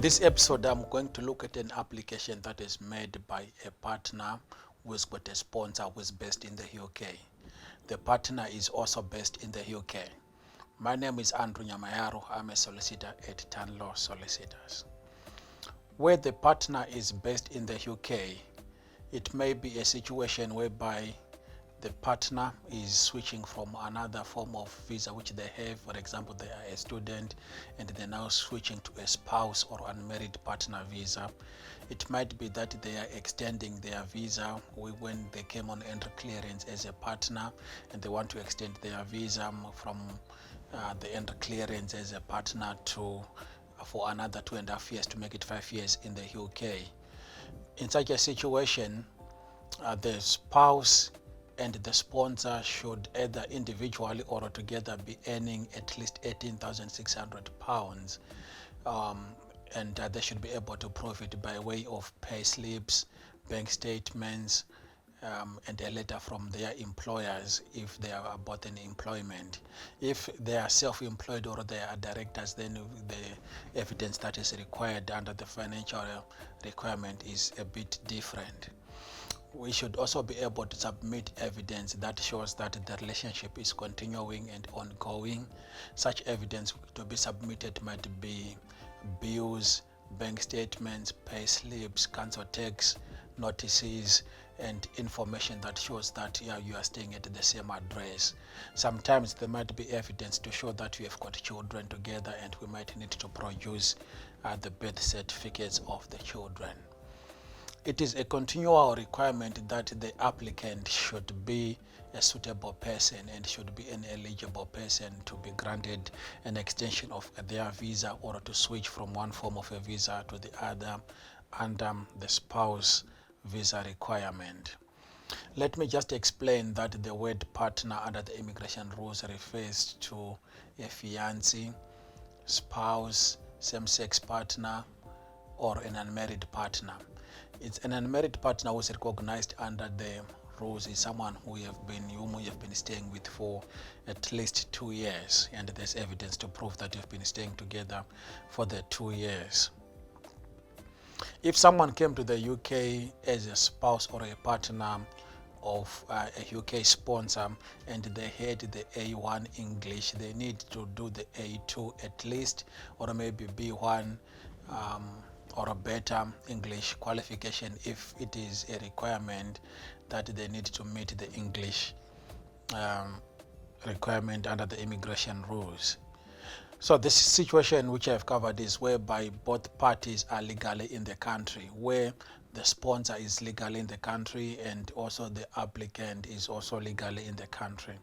this episode, I'm going to look at an application that is made by a partner who's got a sponsor who's based in the UK. The partner is also based in the UK. My name is Andrew Nyamayaro. I'm a solicitor at Tanlaw Solicitors. Where the partner is based in the UK, it may be a situation whereby the partner is switching from another form of visa which they have. For example, they are a student and they're now switching to a spouse or unmarried partner visa. It might be that they are extending their visa when they came on entry clearance as a partner, and they want to extend their visa from the entry clearance as a partner to for another 2.5 years to make it 5 years in the UK. In such a situation, the spouse and the sponsor should either individually or together be earning at least £18,600, and they should be able to prove it by way of pay slips, bank statements, and a letter from their employers if they are both in employment. If they are self-employed or they are directors, then the evidence that is required under the financial requirement is a bit different. We should also be able to submit evidence that shows that the relationship is continuing and ongoing. Such evidence to be submitted might be bills, bank statements, pay slips, council tax notices, and information that shows that you are staying at the same address. Sometimes there might be evidence to show that you have got children together, and we might need to produce the birth certificates of the children. It is a continual requirement that the applicant should be a suitable person and should be an eligible person to be granted an extension of their visa or to switch from one form of a visa to the other under the spouse visa requirement. Let me just explain that the word partner under the immigration rules refers to a fiancé, spouse, same-sex partner, or an unmarried partner. It's an unmarried partner who is recognized under the rules is someone whom you have been staying with for at least 2 years, and there's evidence to prove that you've been staying together for the 2 years. If someone came to the UK as a spouse or a partner of a UK sponsor and they had the A1 English, they need to do the A2 at least, or maybe B1 or a better English qualification if it is a requirement that they need to meet the English requirement under the immigration rules. So this situation which I've covered is whereby both parties are legally in the country, where the sponsor is legally in the country and also the applicant is also legally in the country.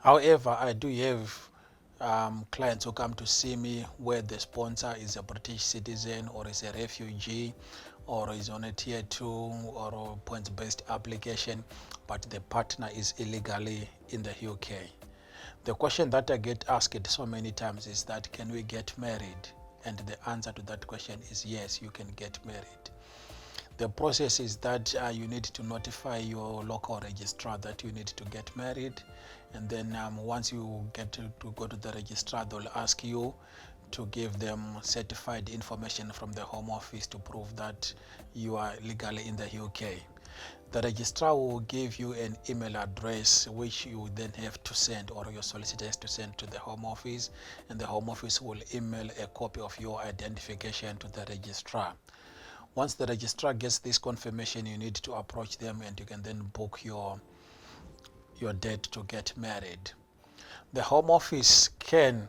However, I do have clients who come to see me where the sponsor is a British citizen or is a refugee or is on a tier 2 or a points-based application, but the partner is illegally in the UK. The question that I get asked so many times is that, can we get married? And the answer to that question is yes, you can get married. The process is that you need to notify your local registrar that you need to get married, and then once you get to go to the registrar, they'll ask you to give them certified information from the Home Office to prove that you are legally in the UK. The registrar will give you an email address which you then have to send, or your solicitor has to send to the Home Office, and the Home Office will email a copy of your identification to the registrar. Once the registrar gets this confirmation, you need to approach them and you can then book your date to get married. The Home Office can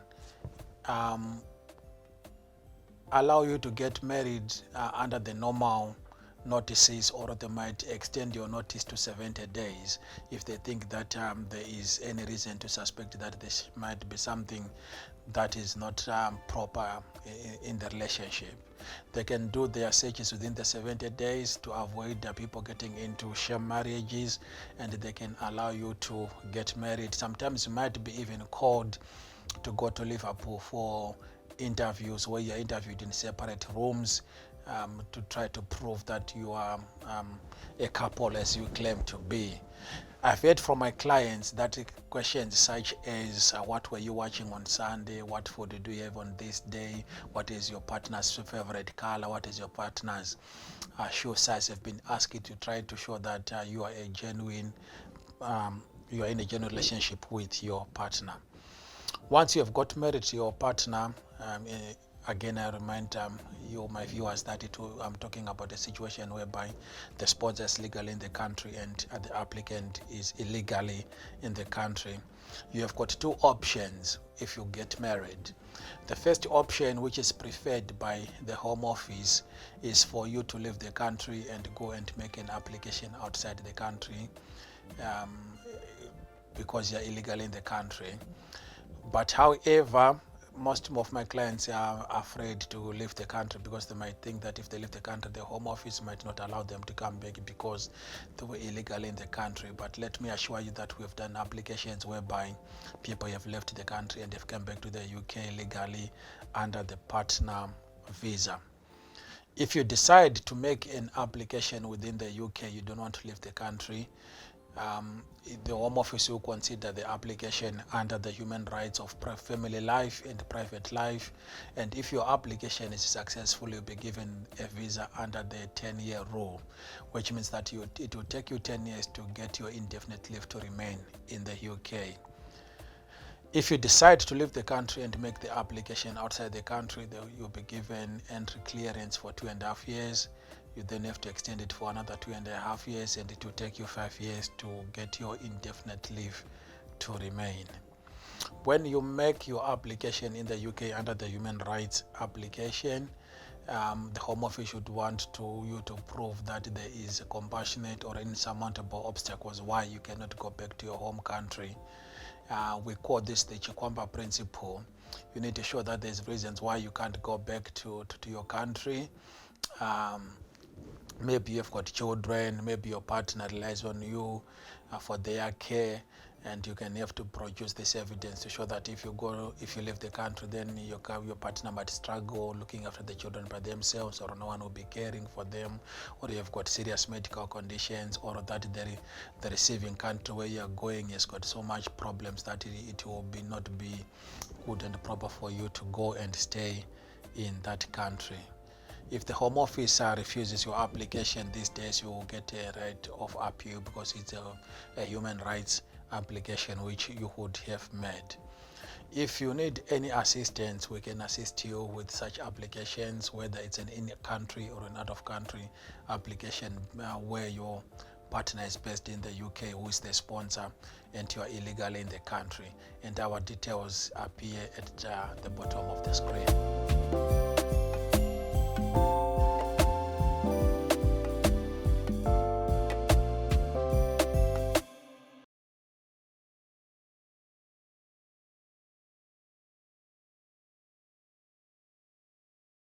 allow you to get married under the normal notices, or they might extend your notice to 70 days if they think that there is any reason to suspect that this might be something that is not proper in the relationship. They can do their searches within the 70 days to avoid people getting into sham marriages, and they can allow you to get married. Sometimes you might be even called to go to Liverpool for interviews where you're interviewed in separate rooms, to try to prove that you are a couple as you claim to be. I've heard from my clients that questions such as what were you watching on Sunday, what food do you have on this day, what is your partner's favorite color, what is your partner's shoe size have been asked to try to show that you are a genuine you are in a genuine relationship with your partner. Once you have got married to your partner, again I remind you, my viewers, that I'm talking about a situation whereby the sponsor is legally in the country and the applicant is illegally in the country. You have got two options if you get married. The first option, which is preferred by the Home Office, is for you to leave the country and go and make an application outside the country because you're illegally in the country. But however, most of my clients are afraid to leave the country because they might think that if they leave the country, the Home Office might not allow them to come back because they were illegally in the country. But let me assure you that we've done applications whereby people have left the country and they've come back to the UK legally under the partner visa. If you decide to make an application within the UK, you don't want to leave the country, the Home Office will consider the application under the human rights of family life and private life, and if your application is successful, you'll be given a visa under the 10-year rule, which means that it will take you 10 years to get your indefinite leave to remain in the UK. If you decide to leave the country and make the application outside the country, you'll be given entry clearance for 2.5 years. You then have to extend it for another 2.5 years, and it will take you 5 years to get your indefinite leave to remain. When you make your application in the UK under the human rights application, the Home Office should want you to prove that there is a compassionate or insurmountable obstacles why you cannot go back to your home country. We call this the Chikwamba principle. You need to show that there's reasons why you can't go back to your country. Maybe you've got children, maybe your partner relies on you for their care, and you can have to produce this evidence to show that if you leave the country, then your partner might struggle looking after the children by themselves, or no one will be caring for them, or you've got serious medical conditions, or that the receiving country where you're going has got so much problems that it will not be good and proper for you to go and stay in that country. If the Home Office refuses your application these days, you will get a right of appeal because it's a human rights application which you would have made. If you need any assistance, we can assist you with such applications, whether it's an in-country or an out-of-country application where your partner is based in the UK, who is the sponsor, and you are illegally in the country. And our details appear at the bottom of the screen.